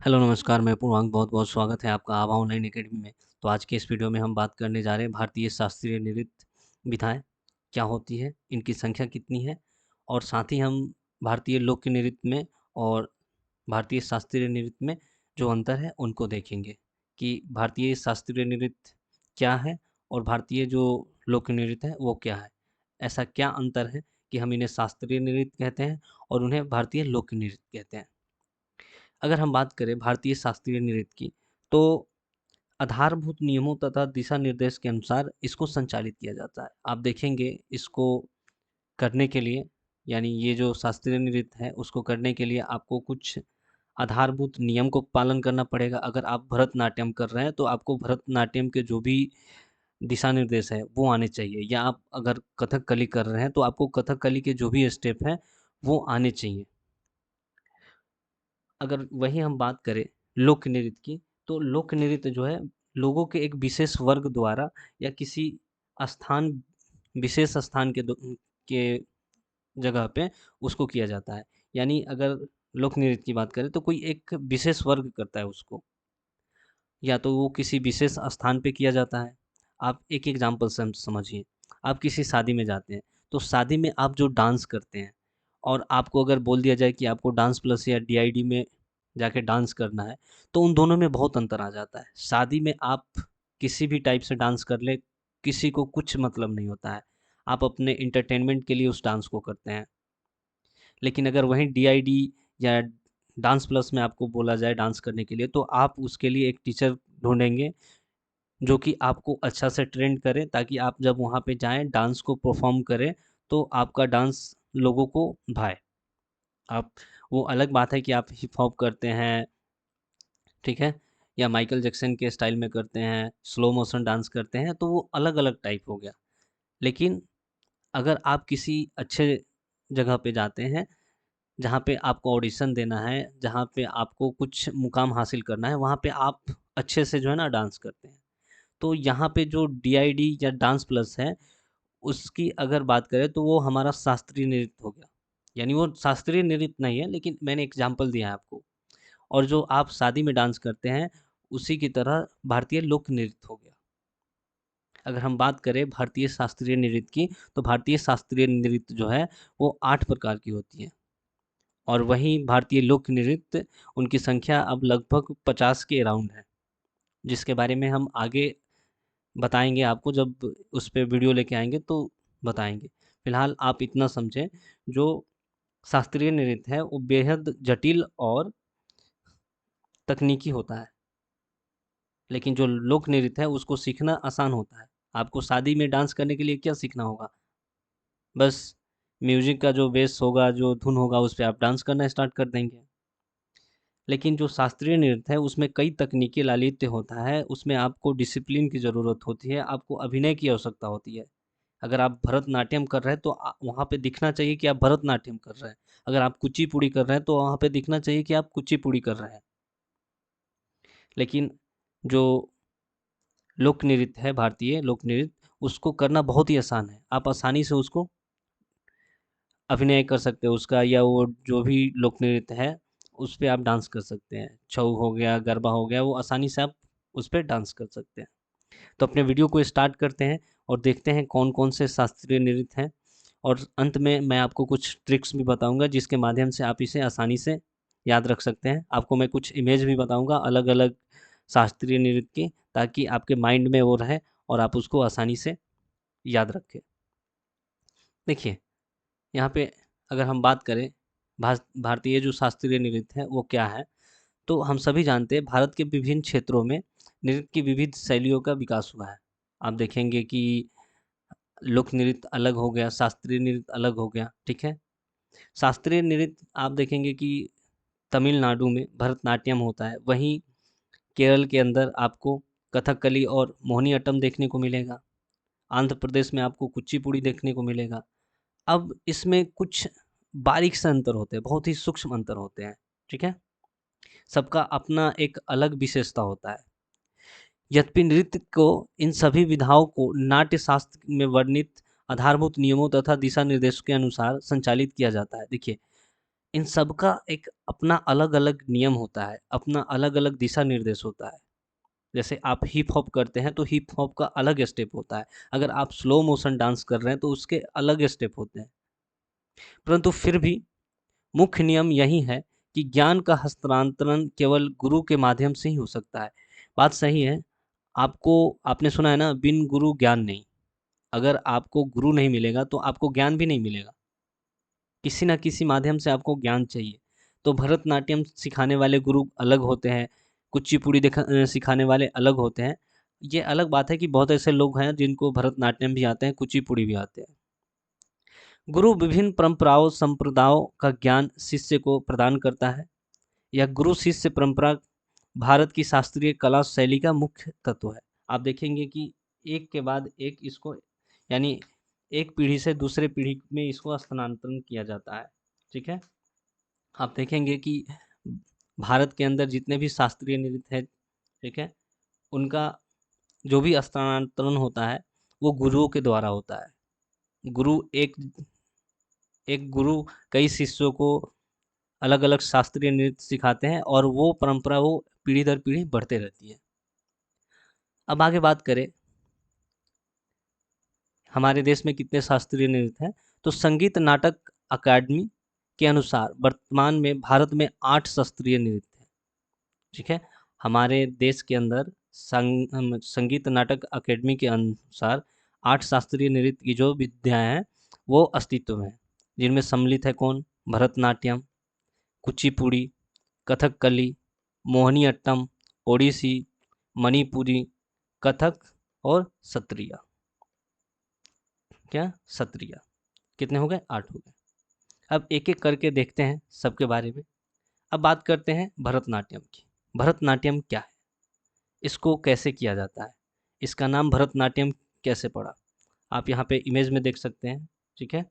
Hello नमस्कार, मैं पूर्वांक बहुत-बहुत स्वागत है आपका आभा ऑनलाइन अकेडमी में। तो आज के इस वीडियो में हम बात करने जा रहे हैं भारतीय शास्त्रीय नृत्य विधाएँ क्या होती है, इनकी संख्या कितनी है और साथ ही हम भारतीय लोक नृत्य में और भारतीय शास्त्रीय नृत्य में जो अंतर है उनको देखेंगे कि भारतीय शास्त्रीय नृत्य क्या है और भारतीय जो लोक नृत्य है वो क्या है। ऐसा क्या अंतर है कि हम इन्हें शास्त्रीय नृत्य कहते हैं और उन्हें भारतीय लोक नृत्य कहते हैं। अगर हम बात करें भारतीय शास्त्रीय नृत्य की, तो आधारभूत नियमों तथा दिशा निर्देश के अनुसार इसको संचालित किया जाता है। आप देखेंगे इसको करने के लिए यानी ये जो शास्त्रीय नृत्य है उसको करने के लिए आपको कुछ आधारभूत नियम को पालन करना पड़ेगा। अगर आप भरतनाट्यम कर रहे हैं तो आपको भरतनाट्यम के जो भी दिशा निर्देश है वो आने चाहिए, या आप अगर कथकली कर रहे हैं तो आपको कथकली के जो भी स्टेप हैं वो आने चाहिए। अगर वही हम बात करें लोक नृत्य की, तो लोक नृत्य जो है लोगों के एक विशेष वर्ग द्वारा या किसी स्थान विशेष स्थान के जगह पे उसको किया जाता है। यानी अगर लोक नृत्य की बात करें तो कोई एक विशेष वर्ग करता है उसको, या तो वो किसी विशेष स्थान पे किया जाता है। आप एक एग्जांपल समझिए, आप किसी शादी में जाते हैं, तो शादी में आप जो डांस करते हैं और आपको अगर बोल दिया जाए कि आपको डांस प्लस या डीआईडी में जाके डांस करना है, तो उन दोनों में बहुत अंतर आ जाता है। शादी में आप किसी भी टाइप से डांस कर लें, किसी को कुछ मतलब नहीं होता है। आप अपने एंटरटेनमेंट के लिए उस डांस को करते हैं। लेकिन अगर वहीं डीआईडी या डांस प्लस में आपको बोला जाए डांस करने के लिए, तो आप उसके लिए एक टीचर ढूँढेंगे, जो कि आपको अच्छा से ट्रेंड करे, ताकि आप जब वहाँ पे जाएँ, डांस को परफ़ॉर्म करें, तो आपका डांस लोगों को भाए। आप वो अलग बात है कि आप हिप हॉप करते हैं, ठीक है? या माइकल जैक्सन के स्टाइल में करते हैं, स्लो मोशन डांस करते हैं, तो वो अलग-अलग टाइप हो गया। लेकिन अगर आप किसी अच्छे जगह पे जाते हैं, जहाँ पे आपको ऑडिशन देना है, जहाँ पे आपको कुछ मुकाम हासिल करना है, वहाँ पे आप अच्छे से जो है ना डांस करते हैं। तो यहाँ पे जो डीआईडी या डांस प्लस है, उसकी अगर बात करें तो वो हमारा शास्त्रीय नृत्य हो गया। यानी वो शास्त्रीय नृत्य नहीं है, लेकिन मैंने एग्ज़ाम्पल दिया है आपको। और जो आप शादी में डांस करते हैं, उसी की तरह भारतीय लोक नृत्य हो गया। अगर हम बात करें भारतीय शास्त्रीय नृत्य की, तो भारतीय शास्त्रीय नृत्य जो है, वो 8 प्रकार की होती है। और वहीं भारतीय लोक नृत्य, उनकी संख्या अब लगभग 50 के अराउंड है, जिसके बारे में हम आगे बताएँगे आपको, जब उस पे वीडियो लेके आएँगे तो बताएँगे। फिलहाल आप इतना समझें, जो शास्त्रीय नृत्य है वो बेहद जटिल और तकनीकी होता है, लेकिन जो लोक नृत्य है उसको सीखना आसान होता है। आपको शादी में डांस करने के लिए क्या सीखना होगा? बस म्यूज़िक का जो बेस होगा, जो धुन होगा, उस पे आप डांस करना स्टार्ट कर देंगे। लेकिन जो शास्त्रीय नृत्य है उसमें कई तकनीकी लालित्य होता है, उसमें आपको डिसिप्लिन की ज़रूरत होती है, आपको अभिनय की आवश्यकता होती है। अगर आप भरतनाट्यम कर रहे हैं तो वहाँ पे दिखना चाहिए कि आप भरतनाट्यम कर रहे हैं। अगर आप कुचिपुड़ी कर रहे हैं तो वहाँ पे दिखना चाहिए कि आप कुचिपुड़ी कर रहे हैं। लेकिन जो लोक नृत्य है, भारतीय लोक नृत्य, उसको करना बहुत ही आसान है। आप आसानी से उसको अभिनय कर सकते हो उसका, या वो जो भी लोक नृत्य है, उस पे आप डांस कर सकते हैं। छऊ हो गया, गरबा हो गया, वो आसानी से आप उस पे डांस कर सकते हैं। तो अपने वीडियो को स्टार्ट करते हैं और देखते हैं कौन-कौन से शास्त्रीय नृत्य हैं, और अंत में मैं आपको कुछ ट्रिक्स भी बताऊँगा जिसके माध्यम से आप इसे आसानी से याद रख सकते हैं। आपको मैं कुछ इमेज भी बताऊँगा अलग-अलग शास्त्रीय नृत्य की, ताकि आपके माइंड में वो रहे और आप उसको आसानी से याद रखें। देखिए, यहाँ पे अगर हम बात करें भारतीय जो शास्त्रीय नृत्य है वो क्या है, तो हम सभी जानते हैं भारत के विभिन्न क्षेत्रों में नृत्य की विविध शैलियों का विकास हुआ है। आप देखेंगे कि लोक नृत्य अलग हो गया, शास्त्रीय नृत्य अलग हो गया, ठीक है? शास्त्रीय नृत्य आप देखेंगे कि तमिलनाडु में भरतनाट्यम होता है, वहीं केरल के अंदर आपको कथकली और मोहिनीअट्टम देखने को मिलेगा। आंध्र प्रदेश में आपको कुचिपुड़ी देखने को मिलेगा। अब इसमें कुछ बारीक से अंतर होते हैं, बहुत ही सूक्ष्म अंतर होते हैं, ठीक है? सबका अपना एक अलग विशेषता होता है। यद्यपि नृत्य को इन सभी विधाओं को नाट्य शास्त्र में वर्णित आधारभूत नियमों तथा दिशा निर्देशों के अनुसार संचालित किया जाता है। देखिए, इन सब का एक अपना अलग-अलग नियम होता है, अपना अलग-अलग दिशा निर्देश होता है। जैसे आप हिप हॉप करते हैं तो हिप हॉप का अलग स्टेप होता है। अगर आप स्लो मोशन डांस कर रहे हैं तो उसके अलग स्टेप होते हैं। परंतु फिर भी मुख्य नियम यही है कि ज्ञान का हस्तांतरण केवल गुरु के माध्यम से ही हो सकता है। बात सही है। आपको आपने सुना है ना, बिन गुरु ज्ञान नहीं। अगर आपको गुरु नहीं मिलेगा तो आपको ज्ञान भी नहीं मिलेगा। किसी न किसी माध्यम से आपको ज्ञान चाहिए। तो भरतनाट्यम सिखाने वाले गुरु अलग होते हैं, कुचिपुड़ी सिखाने वाले अलग होते हैं। ये अलग बात है कि बहुत ऐसे लोग हैं जिनको भरतनाट्यम भी आते हैं, कुचिपुड़ी भी आते हैं। गुरु विभिन्न परंपराओं संप्रदायों का ज्ञान शिष्य को प्रदान करता है। यह गुरु शिष्य परंपरा भारत की शास्त्रीय कला शैली का मुख्य तत्व है। आप देखेंगे कि एक के बाद एक इसको, यानी एक पीढ़ी से दूसरे पीढ़ी में इसको स्थानांतरण किया जाता है। ठीक है। आप देखेंगे कि भारत के अंदर जितने भी शास्त्रीय नृत्य है, ठीक है, उनका जो भी स्थानांतरण होता है वो गुरुओं के द्वारा होता है। गुरु एक एक गुरु कई शिष्यों को अलग अलग शास्त्रीय नृत्य सिखाते हैं और वो परंपरा वो पीढ़ी दर पीढ़ी बढ़ते रहती है। अब आगे बात करें हमारे देश में कितने शास्त्रीय नृत्य हैं, तो संगीत नाटक अकादमी के अनुसार वर्तमान में भारत में 8 शास्त्रीय नृत्य हैं। ठीक है। हमारे देश के अंदर संगीत नाटक अकेडमी के अनुसार 8 शास्त्रीय नृत्य की जो विधाएं हैं वो अस्तित्व में है, जिनमें सम्मिलित है कौन? भरतनाट्यम, कुचिपुड़ी, कथकली, मोहिनीअट्टम, ओडिसी, मणिपुरी, कथक और सत्रिया। क्या? सत्रिया। कितने हो गए? 8 हो गए। अब एक एक करके देखते हैं सबके बारे में। अब बात करते हैं भरतनाट्यम की। भरतनाट्यम क्या है? इसको कैसे किया जाता है? इसका नाम भरतनाट्यम कैसे पड़ा? आप यहाँ पे इमेज में देख सकते हैं। ठीक है।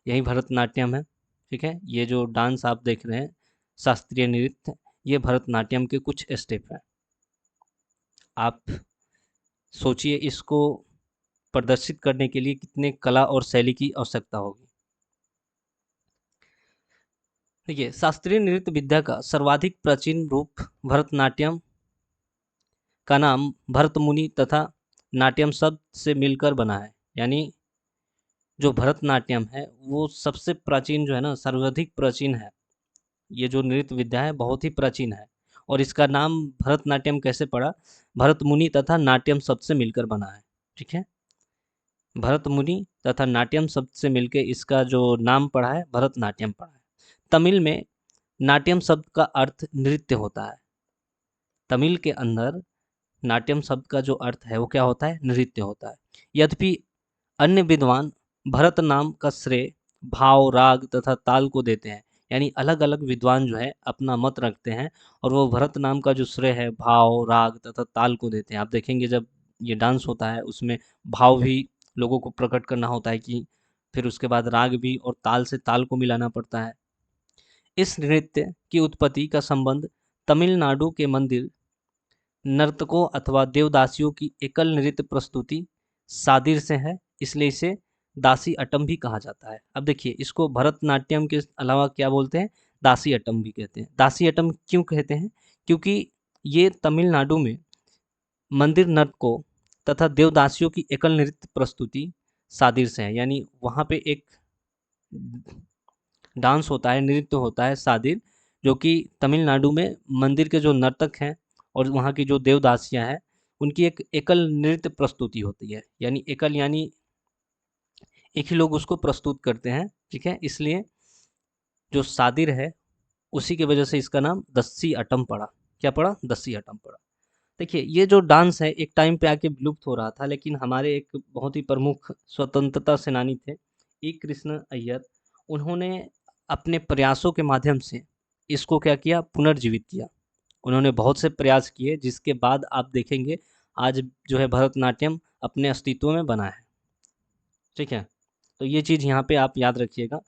यही भरतनाट्यम है। ठीक है। ये जो डांस आप देख रहे हैं, शास्त्रीय नृत्य, ये भरतनाट्यम के कुछ स्टेप हैं। आप सोचिए इसको प्रदर्शित करने के लिए कितने कला और शैली की आवश्यकता होगी। देखिए, शास्त्रीय नृत्य विद्या का सर्वाधिक प्राचीन रूप भरतनाट्यम का नाम भरत मुनि तथा नाट्यम शब्द से मिलकर बना है। यानी जो भरतनाट्यम है वो सबसे प्राचीन जो है ना, सर्वाधिक प्राचीन है। ये जो नृत्य विद्या है बहुत ही प्राचीन है। और इसका नाम भरतनाट्यम कैसे पड़ा? भरत मुनि तथा नाट्यम शब्द से मिलकर बना है। ठीक है। भरत मुनि तथा नाट्यम शब्द से मिलकर इसका जो नाम पड़ा है भरतनाट्यम पड़ा है। तमिल में नाट्यम शब्द का अर्थ नृत्य होता है। तमिल के अंदर नाट्यम शब्द का जो अर्थ है वो क्या होता है? नृत्य होता है। यद्यपि अन्य विद्वान भरत नाम का श्रेय भाव, राग तथा ताल को देते हैं। यानी अलग अलग विद्वान जो है अपना मत रखते हैं और वो भरत नाम का जो श्रेय है भाव, राग तथा ताल को देते हैं। आप देखेंगे जब ये डांस होता है उसमें भाव भी लोगों को प्रकट करना होता है, कि फिर उसके बाद राग भी, और ताल से ताल को मिलाना पड़ता है। इस नृत्य की उत्पत्ति का संबंध तमिलनाडु के मंदिर नर्तकों अथवा देवदासियों की एकल नृत्य प्रस्तुति सादिर से है, इसलिए इसे दासी अट्टम भी कहा जाता है। अब देखिए, इसको भरतनाट्यम के अलावा क्या बोलते हैं? दासी अट्टम भी कहते हैं। दासी अट्टम क्यों कहते हैं? क्योंकि ये तमिलनाडु में मंदिर नर्तकों तथा देवदासियों की एकल नृत्य प्रस्तुति सादिर से है। यानी वहाँ पे एक डांस होता है, नृत्य होता है सादिर, जो कि तमिलनाडु में मंदिर के जो नर्तक हैं और वहाँ की जो देवदासियाँ हैं उनकी एक एकल नृत्य प्रस्तुति होती है। यानी एकल यानी एक ही लोग उसको प्रस्तुत करते हैं। ठीक है। इसलिए जो सादिर है उसी की वजह से इसका नाम दस्सी अट्टम पड़ा। क्या पड़ा? दस्सी अट्टम पड़ा। देखिए, ये जो डांस है एक टाइम पे आके विलुप्त हो रहा था, लेकिन हमारे एक बहुत ही प्रमुख स्वतंत्रता सेनानी थे, ई कृष्ण अय्यर। उन्होंने अपने प्रयासों के माध्यम से इसको क्या किया? पुनर्जीवित किया। उन्होंने बहुत से प्रयास किए जिसके बाद आप देखेंगे आज जो है भरतनाट्यम अपने अस्तित्व में बना है। ठीक है। तो ये चीज़ यहाँ पे आप याद रखिएगा।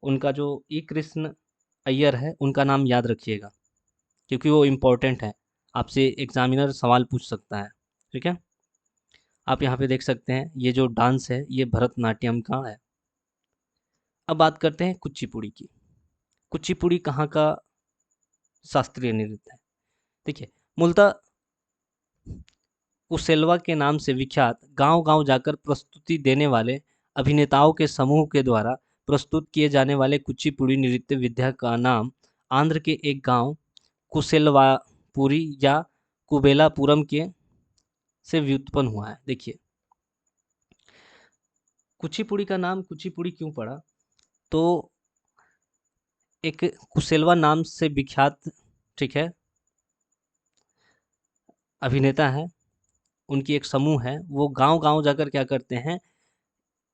उनका जो ई कृष्ण अय्यर है उनका नाम याद रखिएगा, क्योंकि वो इम्पोर्टेंट है। आपसे एग्जामिनर सवाल पूछ सकता है। ठीक है। आप यहाँ पे देख सकते हैं ये जो डांस है ये भरतनाट्यम का है। अब बात करते हैं कुचिपुड़ी की। कुचिपुड़ी कहाँ का शास्त्रीय नृत्य है? देखिए, मूलतः कुसेलवा के नाम से विख्यात गांव-गांव जाकर प्रस्तुति देने वाले अभिनेताओं के समूह के द्वारा प्रस्तुत किए जाने वाले कुचिपुड़ी नृत्य विद्या का नाम आंध्र के एक गांव कुसेलवापुरी या कुबेलापुरम के से व्युत्पन्न हुआ है। देखिए, कुचिपुड़ी का नाम कुचिपुड़ी क्यों पड़ा? तो एक कुसेलवा नाम से विख्यात, ठीक है, अभिनेता है, उनकी एक समूह है, वो गांव-गांव जाकर क्या करते हैं,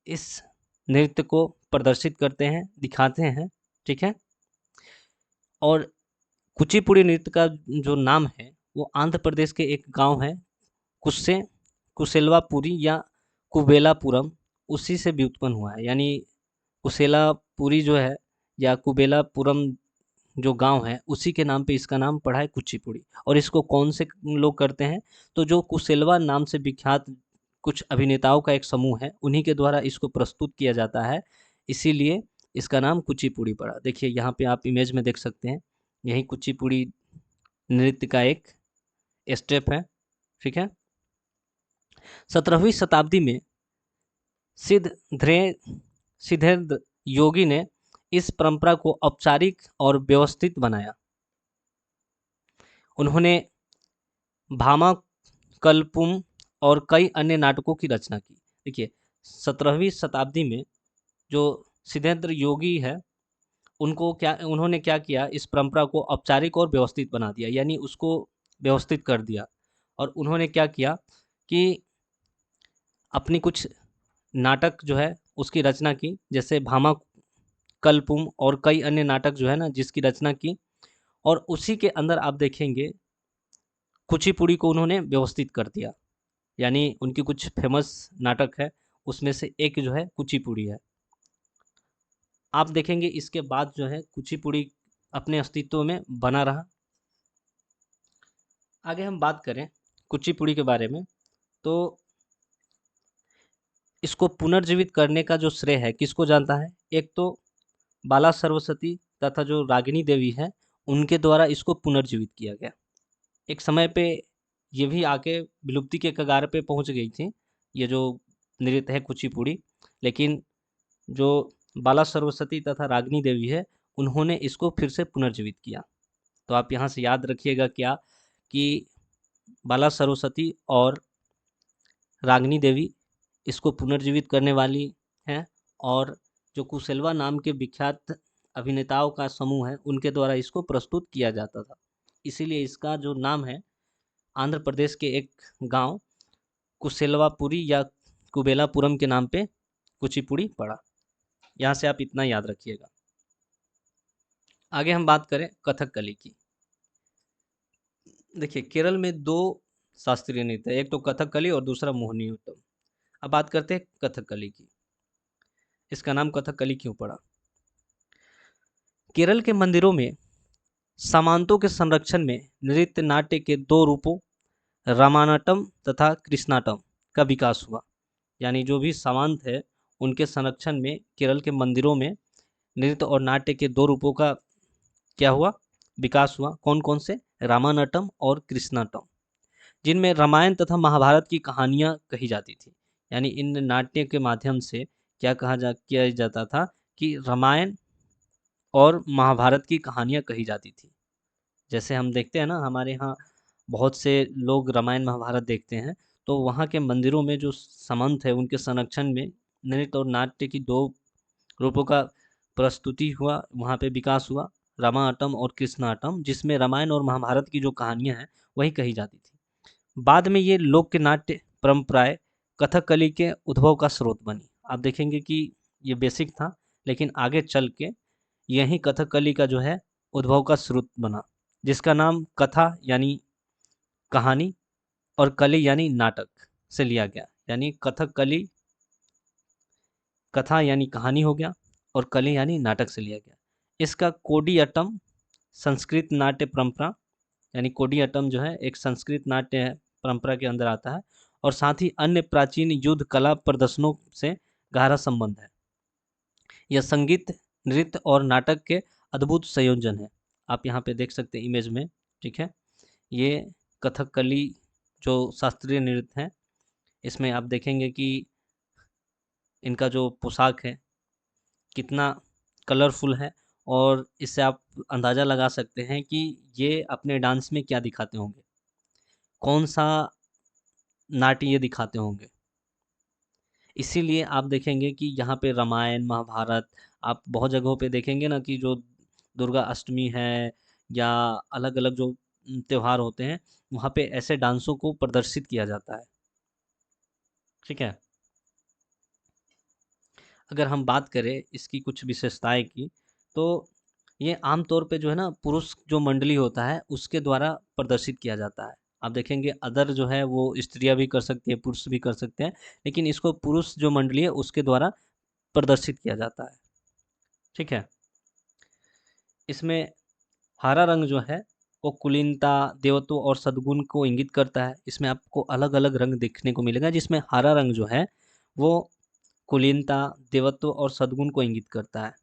इस नृत्य को प्रदर्शित करते हैं, दिखाते हैं, ठीक है। और कुचिपुड़ी नृत्य का जो नाम है वो आंध्र प्रदेश के एक गांव है कुस्से कुसेलवापुरी या कुबेलापुरम, उसी से व्युत्पन्न हुआ है। यानी कुसेलापुरी जो है या कुबेलापुरम जो गांव है उसी के नाम पे इसका नाम पड़ा है कुचिपुड़ी। और इसको कौन से लोग करते हैं? तो जो कुसेलवा नाम से विख्यात कुछ अभिनेताओं का एक समूह है, उन्हीं के द्वारा इसको प्रस्तुत किया जाता है, इसीलिए इसका नाम कुचिपुड़ी पड़ा। देखिए, यहाँ पे आप इमेज में देख सकते हैं, यही कुचिपुड़ी नृत्य का एक स्टेप है, ठीक है। 17वीं शताब्दी में सिद्धेन्द्र योगी ने इस परंपरा को औपचारिक और व्यवस्थित बनाया। उन्होंने भामाकल्पुम और कई अन्य नाटकों की रचना की। देखिए, 17वीं शताब्दी में जो सिद्धेन्द्र योगी है, उन्होंने क्या किया, इस परंपरा को औपचारिक और व्यवस्थित बना दिया, यानी उसको व्यवस्थित कर दिया। और उन्होंने क्या किया कि अपनी कुछ नाटक जो है उसकी रचना की, जैसे भामाकल्पुम और कई अन्य नाटक जो है ना जिसकी रचना की। और उसी के अंदर आप देखेंगे कुचिपुड़ी को उन्होंने व्यवस्थित कर दिया, यानी उनकी कुछ फेमस नाटक है, उसमें से एक जो है कुचिपुड़ी है। आप देखेंगे इसके बाद जो है कुचिपुड़ी अपने अस्तित्व में बना रहा। आगे हम बात करें कुचिपुड़ी के बारे में, तो इसको पुनर्जीवित करने का जो श्रेय है किसको जानता है? एक तो बाला सरस्वती तथा जो रागिनी देवी है, उनके द्वारा इसको पुनर्जीवित किया गया। एक समय पे ये भी आके विलुप्ति के कगार पे पहुंच गई थी, ये जो नृत्य है कुचिपुड़ी, लेकिन जो बाला सरस्वती तथा रागिनी देवी है, उन्होंने इसको फिर से पुनर्जीवित किया। तो आप यहाँ से याद रखिएगा क्या कि बाला सरस्वती और रागिनी देवी इसको पुनर्जीवित करने वाली हैं, और जो कुसेलवा नाम के विख्यात अभिनेताओं का समूह है, उनके द्वारा इसको प्रस्तुत किया जाता था। इसीलिए इसका जो नाम है आंध्र प्रदेश के एक गांव कुसेलवापुरी या कुबेलापुरम के नाम पे कुचिपुड़ी पड़ा। यहाँ से आप इतना याद रखिएगा। आगे हम बात करें कथकली की। देखिए, केरल में दो शास्त्रीय नृत्य है, एक तो कथकली और दूसरा मोहिनीअट्टम। अब बात करते हैं कथकली की। इसका नाम कथकली क्यों पड़ा? केरल के मंदिरों में सामंतों के संरक्षण में नृत्य नाट्य के दो रूपों रामानाटम तथा कृष्णाटम का विकास हुआ। यानी जो भी सामंत है उनके संरक्षण में केरल के मंदिरों में नृत्य और नाट्य के दो रूपों का क्या हुआ, विकास हुआ। कौन कौन से? रामानाटम और कृष्णाटम, जिनमें रामायण तथा महाभारत की कहानियां कही जाती थी। यानी इन नाट्य के माध्यम से क्या किया जाता था कि रामायण और महाभारत की कहानियां कही जाती थी। जैसे हम देखते हैं ना, हमारे यहाँ बहुत से लोग रामायण महाभारत देखते हैं, तो वहाँ के मंदिरों में जो सामंत है उनके संरक्षण में नृत्य और नाट्य की दो रूपों का प्रस्तुति हुआ, वहाँ पे विकास हुआ, रामायटम और कृष्णाटम, जिसमें रामायण और महाभारत की जो कहानियाँ हैं वही कही जाती थी। बाद में ये लोक नाट्य परंपराएं कथकली के उद्भव का स्रोत बनी। आप देखेंगे कि ये बेसिक था, लेकिन आगे चल के यही कथकली का जो है उद्भव का स्रोत बना, जिसका नाम कथा यानी कहानी और कली यानी नाटक से लिया गया। यानी कथकली कथा यानी कहानी हो गया और कली यानी नाटक से लिया गया। इसका कोडियाट्टम संस्कृत नाट्य परंपरा, यानी कोडियाट्टम जो है एक संस्कृत नाट्य परंपरा के अंदर आता है, और साथ ही अन्य प्राचीन युद्ध कला प्रदर्शनों से गहरा संबंध है। यह संगीत, नृत्य और नाटक के अद्भुत संयोजन है। आप यहाँ पे देख सकते हैं इमेज में, ठीक है। ये कथकली जो शास्त्रीय नृत्य है, इसमें आप देखेंगे कि इनका जो पोशाक है कितना कलरफुल है, और इससे आप अंदाज़ा लगा सकते हैं कि ये अपने डांस में क्या दिखाते होंगे, कौन सा नाट्य ये दिखाते होंगे। इसीलिए आप देखेंगे कि यहाँ पे रामायण महाभारत, आप बहुत जगहों पे देखेंगे ना कि जो दुर्गा अष्टमी है या अलग अलग जो त्योहार होते हैं, वहाँ पे ऐसे डांसों को प्रदर्शित किया जाता है, ठीक है। अगर हम बात करें इसकी कुछ विशेषताएं की, तो ये आम तौर पे जो है ना पुरुष जो मंडली होता है उसके द्वारा प्रदर्शित किया जाता है। आप देखेंगे अदर जो है वो स्त्रियां भी कर सकती है, पुरुष भी कर सकते हैं, लेकिन इसको पुरुष जो मंडली है उसके द्वारा प्रदर्शित किया जाता है, ठीक है। इसमें हरा रंग जो है वो कुलीनता, देवत्व और सद्गुण को इंगित करता है। इसमें आपको अलग अलग रंग देखने को मिलेगा, जिसमें हरा रंग जो है वो कुलीनता, देवत्व और सद्गुण को इंगित करता है।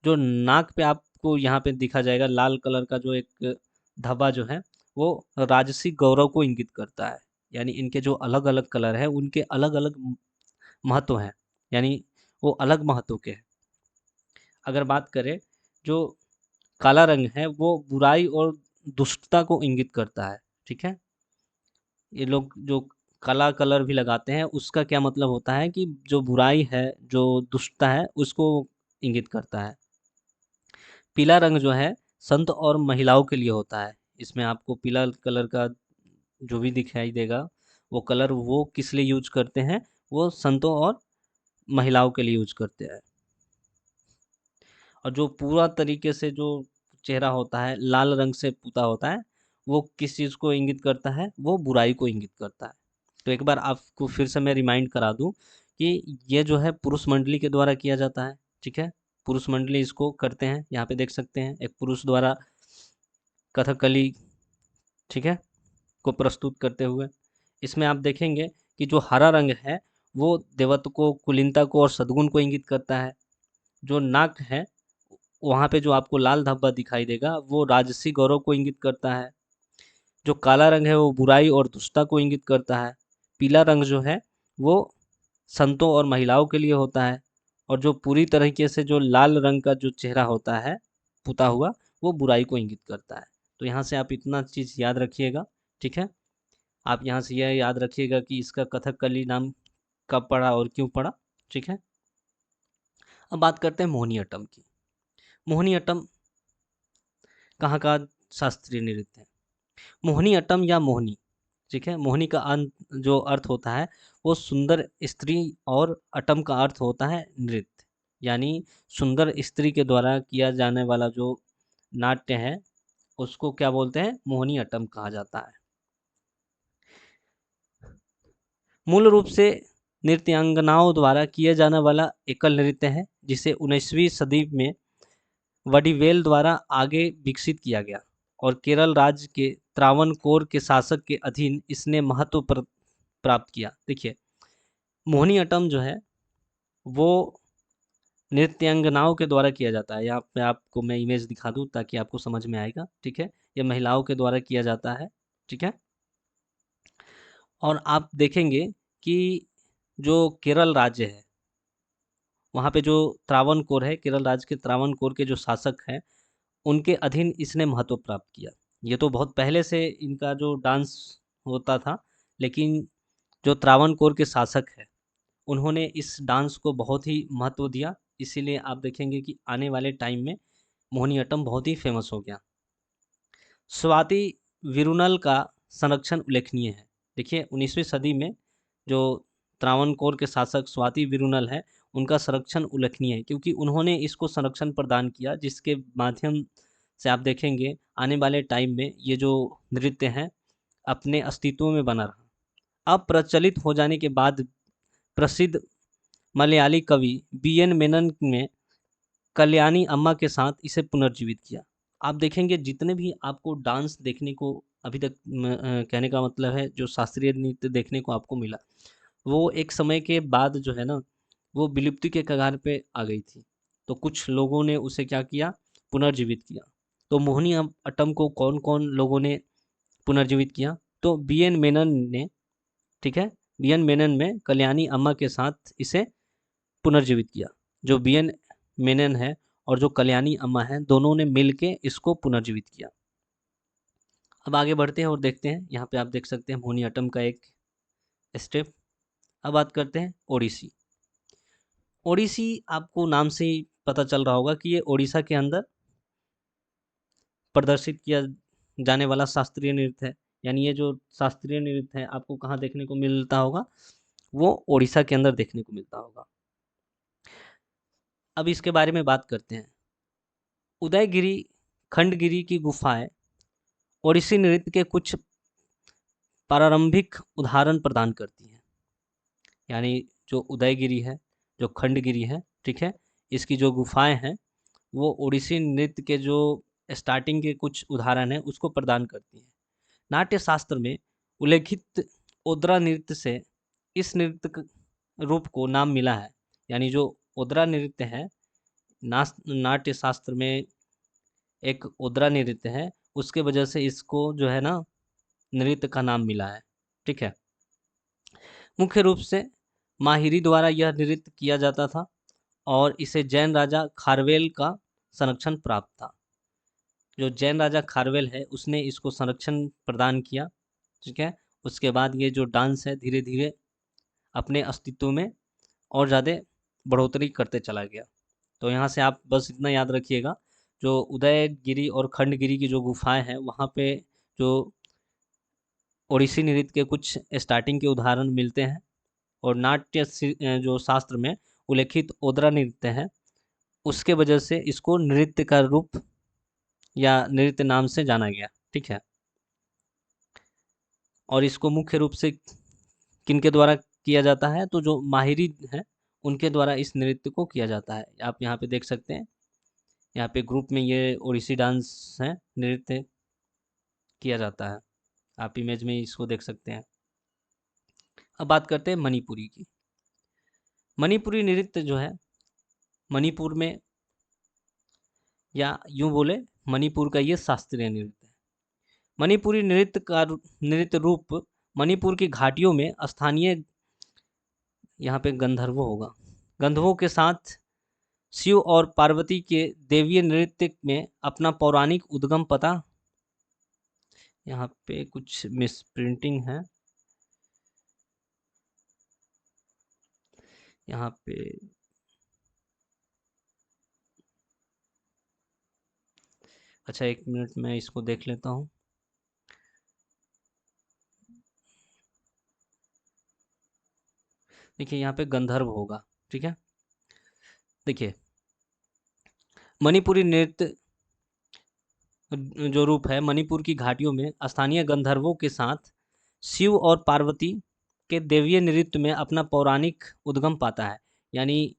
जो नाक पे आपको यहाँ पे दिखा जाएगा लाल कलर का जो एक धब्बा जो है, वो राजसी गौरव को इंगित करता है। यानी इनके जो अलग अलग कलर है उनके अलग अलग महत्व हैं, यानी वो अलग महत्व के हैं। अगर बात करें, जो काला रंग है वो बुराई और दुष्टता को इंगित करता है, ठीक है। ये लोग जो काला कलर भी लगाते हैं उसका क्या मतलब होता है कि जो बुराई है, जो दुष्टता है, उसको इंगित करता है। पीला रंग जो है संत और महिलाओं के लिए होता है। इसमें आपको पीला कलर का जो भी दिखाई देगा, वो कलर वो किस लिए यूज करते हैं, वो संतों और महिलाओं के लिए यूज करते हैं। और जो पूरा तरीके से जो चेहरा होता है लाल रंग से पुता होता है, वो किस चीज़ को इंगित करता है, वो बुराई को इंगित करता है। तो एक बार आपको फिर से मैं रिमाइंड करा दूं कि ये जो है पुरुष मंडली के द्वारा किया जाता है, ठीक है। पुरुष मंडली इसको करते हैं, यहाँ पे देख सकते हैं एक पुरुष द्वारा कथकली, ठीक है, को प्रस्तुत करते हुए। इसमें आप देखेंगे कि जो हरा रंग है वो देवत्व को, कुलीनता को और सद्गुण को इंगित करता है। जो नाक है वहाँ पे जो आपको लाल धब्बा दिखाई देगा वो राजसी गौरव को इंगित करता है। जो काला रंग है वो बुराई और दुष्टता को इंगित करता है। पीला रंग जो है वो संतों और महिलाओं के लिए होता है। और जो पूरी तरीके से जो लाल रंग का जो चेहरा होता है पुता हुआ, वो बुराई को इंगित करता है। तो यहाँ से आप इतना चीज़ याद रखिएगा, ठीक है। आप यहाँ से यह याद रखिएगा कि इसका कथकली नाम कब पड़ा और क्यों पड़ा, ठीक है। अब बात करते हैं मोहिनीअट्टम की। मोहिनीअट्टम कहाँ का शास्त्रीय नृत्य है? मोहिनीअट्टम या मोहिनी, ठीक है। मोहिनी का जो अर्थ होता है वो सुंदर स्त्री, और अटम का अर्थ होता है नृत्य, यानी सुंदर स्त्री के द्वारा किया जाने वाला जो नाट्य है उसको क्या बोलते हैं, मोहिनीअट्टम कहा जाता है। मूल रूप से नृत्यांगनाओं द्वारा किया जाने वाला एकल नृत्य है, जिसे 19वीं सदी में वडिवेल द्वारा आगे विकसित किया गया, और केरल राज्य के त्रावणकोर के शासक के अधीन इसने महत्व प्राप्त किया। देखिए, मोहिनीअट्टम जो है वो नृत्यांगनाओं के द्वारा किया जाता है। यहाँ पे आपको मैं इमेज दिखा दूँ ताकि आपको समझ में आएगा, ठीक है। ये महिलाओं के द्वारा किया जाता है, ठीक है। और आप देखेंगे कि जो केरल राज्य है वहाँ पे जो त्रावणकोर है, केरल राज्य के त्रावणकोर के जो शासक हैं उनके अधीन इसने महत्व प्राप्त किया। ये तो बहुत पहले से इनका जो डांस होता था, लेकिन जो त्रावणकोर के शासक हैं उन्होंने इस डांस को बहुत ही महत्व दिया। इसीलिए आप देखेंगे कि आने वाले टाइम में मोहिनीअट्टम बहुत ही फेमस हो गया। स्वाति विरुनल का संरक्षण उल्लेखनीय है। देखिए, 19वीं सदी में जो त्रावणकोर के शासक स्वाति विरुनल है उनका संरक्षण उल्लेखनीय है, क्योंकि उन्होंने इसको संरक्षण प्रदान किया, जिसके माध्यम से आप देखेंगे आने वाले टाइम में ये जो नृत्य हैं अपने अस्तित्व में बना रहा। अब प्रचलित हो जाने के बाद प्रसिद्ध मलयाली कवि बी.एन. मेनन ने कल्याणी अम्मा के साथ इसे पुनर्जीवित किया। आप देखेंगे जितने भी आपको डांस देखने को अभी तक कहने का मतलब है जो शास्त्रीय नृत्य देखने को आपको मिला, वो एक समय के बाद जो है ना वो विलुप्ति के कगार पे आ गई थी। तो कुछ लोगों ने उसे क्या किया, पुनर्जीवित किया। तो मोहिनी अट्टम को कौन कौन लोगों ने पुनर्जीवित किया? तो बी एन मेनन ने, ठीक है, बी एन मेनन में कल्याणी अम्मा के साथ इसे पुनर्जीवित किया। जो बी एन मेनन है और जो कल्याणी अम्मा है, दोनों ने मिलके इसको पुनर्जीवित किया। अब आगे बढ़ते हैं और देखते हैं, यहाँ पे आप देख सकते हैं मोहिनी अट्टम का एक स्टेप। अब बात करते हैं ओडिसी। ओडिसी आपको नाम से ही पता चल रहा होगा कि ये ओडिशा के अंदर प्रदर्शित किया जाने वाला शास्त्रीय नृत्य है। यानी ये जो शास्त्रीय नृत्य है आपको कहाँ देखने को मिलता होगा? वो ओडिशा के अंदर देखने को मिलता होगा। अब इसके बारे में बात करते हैं। उदयगिरी, खंडगिरी की गुफाएं ओडिसी नृत्य के कुछ प्रारंभिक उदाहरण प्रदान करती हैं। यानी जो उदयगिरी है, जो खंडगिरी है, ठीक है, इसकी जो गुफाएं हैं वो ओडिसी नृत्य के जो स्टार्टिंग के कुछ उदाहरण हैं उसको प्रदान करती हैं। नाट्य शास्त्र में उल्लेखित ओद्रा नृत्य से इस नृत्य रूप को नाम मिला है। यानी जो ओद्रा नृत्य है, नाट्य शास्त्र में एक ओद्रा नृत्य है, उसके वजह से इसको जो है ना नृत्य का नाम मिला है। ठीक है, मुख्य रूप से माहिरी द्वारा यह नृत्य किया जाता था और इसे जैन राजा खारवेल का संरक्षण प्राप्त था। जो जैन राजा खारवेल है उसने इसको संरक्षण प्रदान किया। ठीक है, उसके बाद ये जो डांस है धीरे धीरे अपने अस्तित्व में और ज़्यादा बढ़ोतरी करते चला गया। तो यहाँ से आप बस इतना याद रखिएगा, जो उदयगिरी और खंडगिरी की जो गुफाएं हैं वहाँ पे जो ओडिसी नृत्य के कुछ स्टार्टिंग के उदाहरण मिलते हैं और जो शास्त्र में उल्लेखित ओद्रा नृत्य है उसके वजह से इसको नृत्य का रूप या नृत्य नाम से जाना गया। ठीक है, और इसको मुख्य रूप से किनके द्वारा किया जाता है? तो जो माहिरी हैं उनके द्वारा इस नृत्य को किया जाता है। आप यहाँ पे देख सकते हैं, यहाँ पे ग्रुप में ये ओडिसी डांस है, नृत्य किया जाता है। आप इमेज में इसको देख सकते हैं। अब बात करते हैं मणिपुरी की। मणिपुरी नृत्य जो है मणिपुर में, या यूं बोले मणिपुर का ये शास्त्रीय नृत्य है। मणिपुरी नृत्य रूप मणिपुर की घाटियों में स्थानीय, यहाँ पे गंधर्वों होगा, गंधर्वों के साथ शिव और पार्वती के देवीय नृत्य में अपना पौराणिक उद्गम पता। यहाँ पे कुछ मिस प्रिंटिंग है, यहाँ पे अच्छा 1 मिनट मैं इसको देख लेता हूँ। देखिए यहाँ पे गंधर्व होगा। ठीक है, देखिए मणिपुरी नृत्य जो रूप है मणिपुर की घाटियों में स्थानीय गंधर्वों के साथ शिव और पार्वती के देवीय नृत्य में अपना पौराणिक उद्गम पाता है। यानी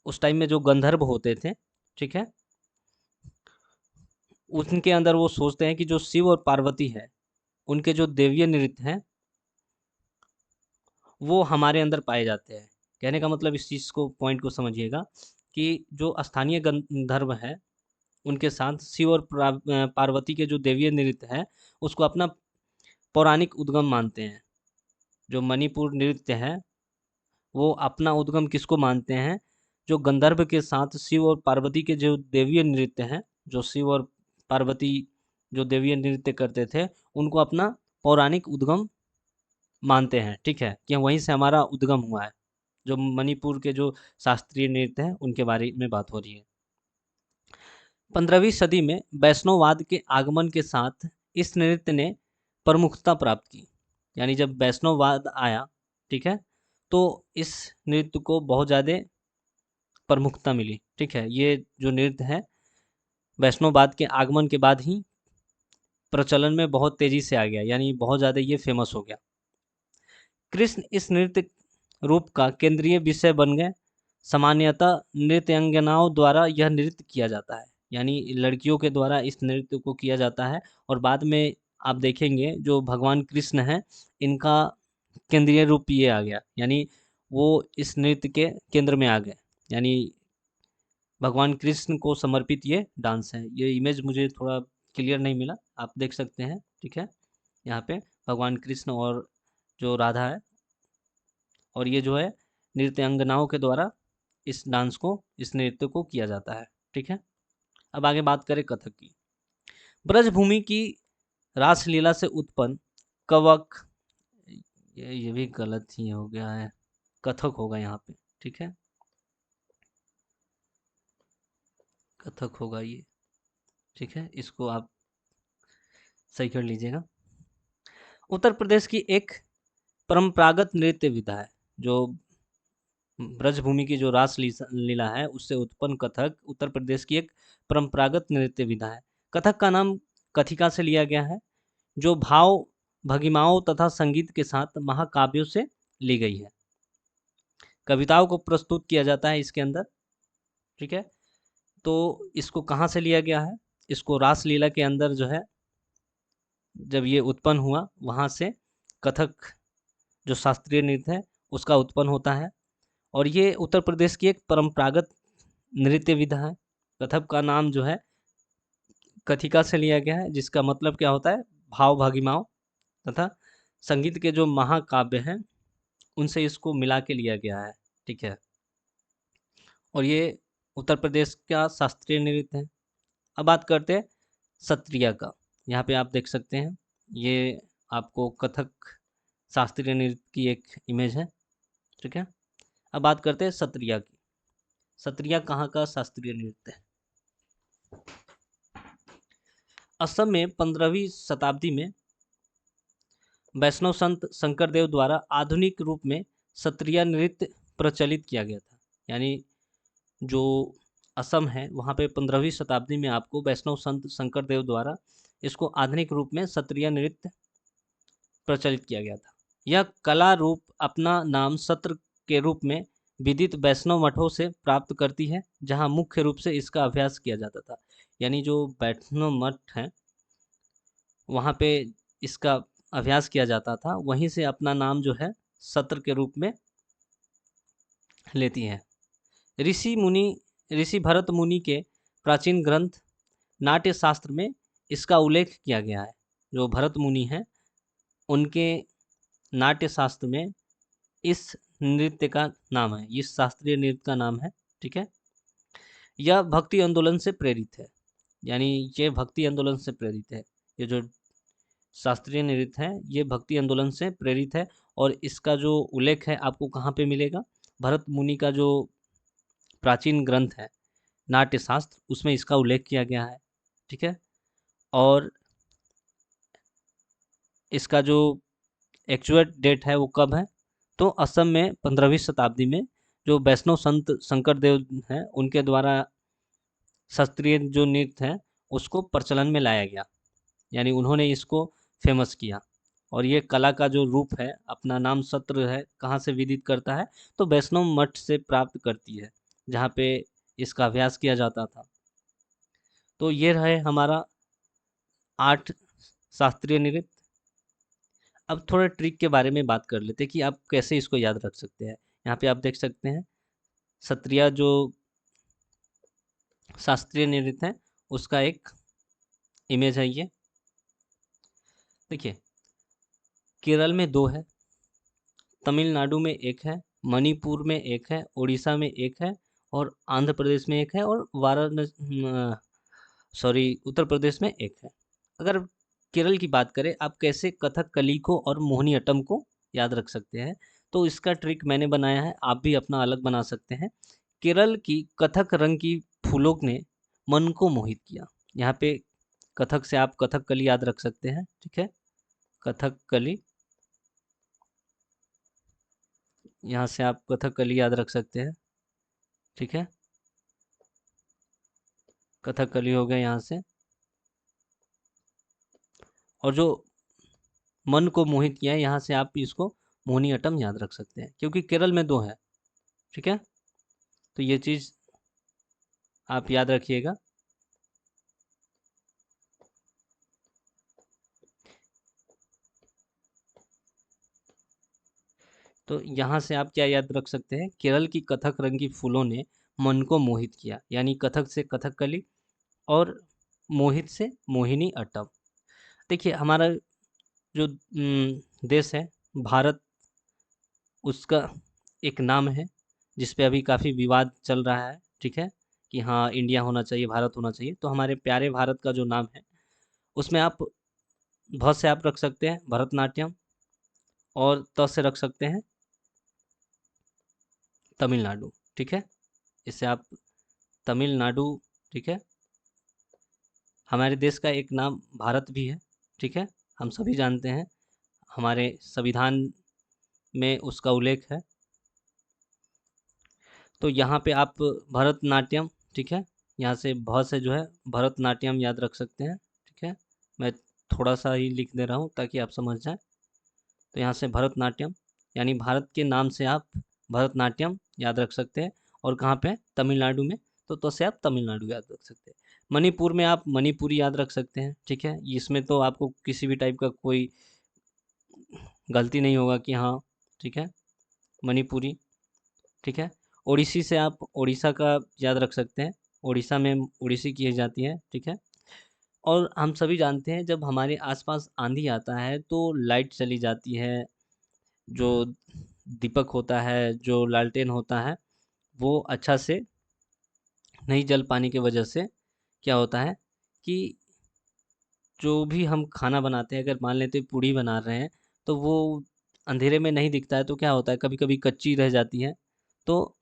उस टाइम में जो गंधर्व होते थे, ठीक है, उनके अंदर वो सोचते हैं कि जो शिव और पार्वती है उनके जो देवीय नृत्य हैं वो हमारे अंदर पाए जाते हैं। कहने का मतलब इस चीज़ को, पॉइंट को समझिएगा कि जो स्थानीय गंधर्व है उनके साथ शिव और पार्वती के जो देवीय नृत्य है उसको अपना पौराणिक उद्गम मानते हैं। जो मणिपुर नृत्य है वो अपना उद्गम किसको मानते हैं? जो गंधर्व के साथ शिव और पार्वती के जो देवीय नृत्य हैं, जो शिव और पार्वती जो देवीय नृत्य करते थे उनको अपना पौराणिक उद्गम मानते हैं। ठीक है, कि वहीं से हमारा उद्गम हुआ है। जो मणिपुर के जो शास्त्रीय नृत्य हैं उनके बारे में बात हो रही है। 15वीं सदी में वैष्णववाद के आगमन के साथ इस नृत्य ने प्रमुखता प्राप्त की। यानी जब वैष्णववाद आया, ठीक है, तो इस नृत्य को बहुत ज़्यादा प्रमुखता मिली। ठीक है, ये जो नृत्य है वैष्णववाद के आगमन के बाद ही प्रचलन में बहुत तेजी से आ गया, यानी बहुत ज़्यादा ये फेमस हो गया। कृष्ण इस नृत्य रूप का केंद्रीय विषय बन गए। सामान्यतः नृत्यांगनाओं द्वारा यह नृत्य किया जाता है। यानी लड़कियों के द्वारा इस नृत्य को किया जाता है और बाद में आप देखेंगे जो भगवान कृष्ण हैं इनका केंद्रीय रूप ये आ गया। यानी वो इस नृत्य के केंद्र में आ गए। यानी भगवान कृष्ण को समर्पित ये डांस है। ये इमेज मुझे थोड़ा क्लियर नहीं मिला, आप देख सकते हैं, ठीक है। यहाँ पे भगवान कृष्ण और जो राधा है, और ये जो है नृत्यांगनाओं के द्वारा इस नृत्य को किया जाता है, ठीक है। अब आगे बात करें कथक की। ब्रजभूमि की रासलीला से उत्पन्न कवक, ये भी गलत ही हो गया है, कथक होगा यहाँ पे, ठीक है, कथक होगा ये, ठीक है, इसको आप सही कर लीजिएगा। उत्तर प्रदेश की एक परंपरागत नृत्य विधा है, जो ब्रजभूमि की जो लीला है उससे उत्पन्न कथक उत्तर प्रदेश की एक परंपरागत नृत्य विधा है। कथक का नाम कथिका से लिया गया है, जो भाव भंगिमाओं तथा संगीत के साथ महाकाव्यों से ली गई है। कविताओं को प्रस्तुत किया जाता है इसके अंदर, ठीक है। तो इसको कहाँ से लिया गया है? इसको रासलीला के अंदर जो है, जब ये उत्पन्न हुआ वहाँ से कथक जो शास्त्रीय नृत्य है उसका उत्पन्न होता है, और ये उत्तर प्रदेश की एक परंपरागत नृत्य विधा है। कथक का नाम जो है कथिका से लिया गया है, जिसका मतलब क्या होता है, भाव भंगिमाओं तथा संगीत के जो महाकाव्य हैं उनसे इसको मिला के लिया गया है, ठीक है। और ये उत्तर प्रदेश का शास्त्रीय नृत्य है। अब बात करते हैं सत्रिया का। यहाँ पे आप देख सकते हैं, ये आपको कथक शास्त्रीय नृत्य की एक इमेज है, ठीक है। अब बात करते हैं सत्रिया की। सत्रिया कहाँ का शास्त्रीय नृत्य है? असम में 15वीं शताब्दी में वैष्णव संत शंकरदेव द्वारा आधुनिक रूप में सत्रिया नृत्य प्रचलित किया गया था। यानी जो असम है वहाँ पे 15वीं शताब्दी में आपको वैष्णव संत शंकरदेव द्वारा इसको आधुनिक रूप में सत्रिया नृत्य प्रचलित किया गया था। यह कला रूप अपना नाम सत्र के रूप में विदित वैष्णव मठों से प्राप्त करती है, जहाँ मुख्य रूप से इसका अभ्यास किया जाता था। यानी जो वैष्णव मठ है वहाँ पे इसका अभ्यास किया जाता था, वहीं से अपना नाम जो है सत्र के रूप में लेती है। ऋषि भरत मुनि के प्राचीन ग्रंथ नाट्य शास्त्र में इसका उल्लेख किया गया है। जो भरत मुनि हैं उनके नाट्य शास्त्र में इस नृत्य का नाम है, इस शास्त्रीय नृत्य का नाम है, ठीक है। यह भक्ति आंदोलन से प्रेरित है, यानी ये भक्ति आंदोलन से प्रेरित है। ये जो शास्त्रीय नृत्य है ये भक्ति आंदोलन से प्रेरित है, और इसका जो उल्लेख है आपको कहाँ पे मिलेगा? भरत मुनि का जो प्राचीन ग्रंथ है नाट्य शास्त्र उसमें इसका उल्लेख किया गया है, ठीक है। और इसका जो एक्चुअल डेट है वो कब है? तो असम में 15वीं शताब्दी में जो वैष्णव संत शंकरदेव हैं उनके द्वारा शास्त्रीय जो नृत्य है उसको प्रचलन में लाया गया, यानी उन्होंने इसको फेमस किया। और ये कला का जो रूप है अपना नाम सत्र है कहाँ से विदित करता है? तो वैष्णव मठ से प्राप्त करती है, जहाँ पे इसका अभ्यास किया जाता था। तो ये रहे हमारा 8 शास्त्रीय नृत्य। अब थोड़ा ट्रिक के बारे में बात कर लेते हैं कि आप कैसे इसको याद रख सकते हैं। यहाँ पे आप देख सकते हैं सत्रिया जो शास्त्रीय नृत्य है उसका एक इमेज है ये, देखिए। केरल में 2 है, तमिलनाडु में 1 है, मणिपुर में 1 है, उड़ीसा में 1 है, और आंध्र प्रदेश में 1 है, और उत्तर प्रदेश में 1 है। अगर केरल की बात करें, आप कैसे कथकली को और मोहिनीअट्टम को याद रख सकते हैं? तो इसका ट्रिक मैंने बनाया है, आप भी अपना अलग बना सकते हैं। केरल की कथक रंग की फूलों ने मन को मोहित किया। यहाँ पे कथक से आप कथकली याद रख सकते हैं, ठीक है। कथकली, यहाँ से आप कथकली याद रख सकते हैं, ठीक है। कथकली हो गया यहाँ से। और जो मन को मोहित किया है यहाँ से आप इसको मोहिनीअट्टम याद रख सकते हैं, क्योंकि केरल में 2 है, ठीक है। तो ये चीज़ आप याद रखिएगा। तो यहाँ से आप क्या याद रख सकते हैं? केरल की कथक रंगी फूलों ने मन को मोहित किया, यानी कथक से कथकली और मोहित से मोहिनी अट्टम। देखिए हमारा जो देश है भारत, उसका एक नाम है जिस पे अभी काफ़ी विवाद चल रहा है, ठीक है? कि हाँ, इंडिया होना चाहिए, भारत होना चाहिए। तो हमारे प्यारे भारत का जो नाम है, उसमें आप भ से आप रख सकते हैं भरतनाट्यम, और त से रख सकते हैं तमिलनाडु, ठीक है? इससे आप तमिलनाडु, ठीक है? हमारे देश का एक नाम भारत भी है, ठीक है? हम सभी जानते हैं, हमारे संविधान में उसका उल्लेख है। तो यहाँ पे आप भरतनाट्यम, ठीक है? यहाँ से भ से जो है भरतनाट्यम याद रख सकते हैं, ठीक है? मैं थोड़ा सा ही लिख दे रहा हूँ ताकि आप समझ जाएं। तो यहाँ से भरतनाट्यम, यानी भारत के नाम से आप भरतनाट्यम याद रख सकते हैं। और कहाँ पे? तमिलनाडु में, तो से आप तमिलनाडु याद रख सकते हैं। मणिपुर में आप मणिपुरी याद रख सकते हैं, ठीक है? इसमें तो आपको किसी भी टाइप का कोई गलती नहीं होगा कि हाँ, ठीक है? मणिपुरी, ठीक है? ओडिसी से आप ओडिशा का याद रख सकते हैं, ओडिशा में ओडिसी की जाती है, ठीक है? और हम सभी जानते हैं जब हमारे आसपास आंधी आता है तो लाइट चली जाती है, जो दीपक होता है, जो लालटेन होता है, वो अच्छा से नहीं जल पाने की वजह से क्या होता है कि जो भी हम खाना बनाते हैं, अगर मान लेते हैं पूड़ी बना रहे हैं, तो वो अंधेरे में नहीं दिखता है, तो क्या होता है कभी-कभी कच्ची रह जाती है। तो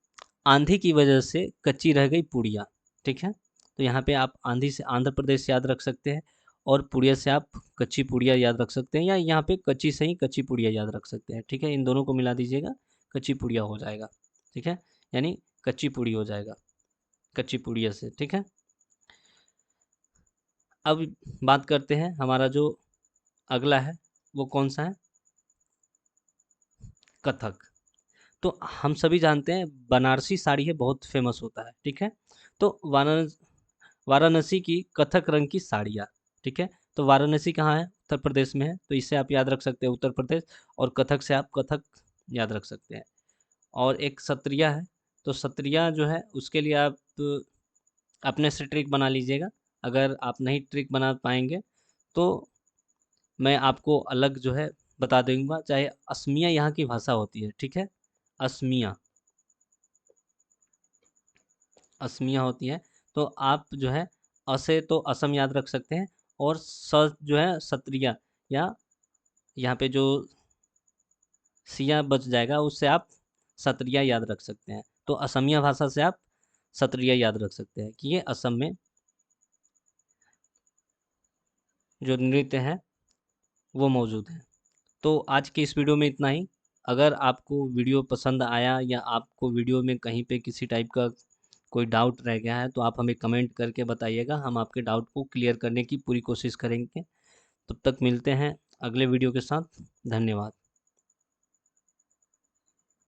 आंधी की वजह से कच्ची रह गई पूड़ियाँ, ठीक है? तो यहाँ पे आप आंधी से आंध्र प्रदेश याद रख सकते हैं, और पुड़िया से आप कच्ची पुड़िया याद रख सकते हैं, या यहाँ पे कच्ची से ही कच्ची पुड़िया याद रख सकते हैं, ठीक है? इन दोनों को मिला दीजिएगा, कच्ची पुड़िया हो जाएगा, ठीक है? यानी कच्ची पूड़ी हो जाएगा, कच्ची पुड़िया से, ठीक है? अब बात करते हैं हमारा जो अगला है, वो कौन-सा है? कथक। तो हम सभी जानते हैं बनारसी साड़ी है बहुत फ़ेमस होता है, ठीक है? तो वाराणसी की कथक रंग की साड़ियाँ, ठीक है? तो वाराणसी कहाँ है? उत्तर प्रदेश में है, तो इसे आप याद रख सकते हैं उत्तर प्रदेश। और कथक से आप कथक याद रख सकते हैं। और एक सत्रिया है, तो सत्रिया जो है उसके लिए आप अपने से ट्रिक बना लीजिएगा। अगर आप नहीं ट्रिक बना पाएँगे, तो मैं आपको अलग जो है बता दूँगा, चाहे असमिया यहाँ की भाषा होती है, ठीक है? असमिया, असमिया होती है, तो आप जो है से तो असम याद रख सकते हैं, और जो है सत्रिया, या यहाँ पे जो सिया बच जाएगा उससे आप सत्रिया याद रख सकते हैं। तो असमिया भाषा से आप सत्रिया याद रख सकते हैं कि ये असम में जो नृत्य है वो मौजूद है। तो आज की इस वीडियो में इतना ही। अगर आपको वीडियो पसंद आया, या आपको वीडियो में कहीं पे किसी टाइप का कोई डाउट रह गया है, तो आप हमें कमेंट करके बताइएगा, हम आपके डाउट को क्लियर करने की पूरी कोशिश करेंगे। तब तक मिलते हैं अगले वीडियो के साथ। धन्यवाद।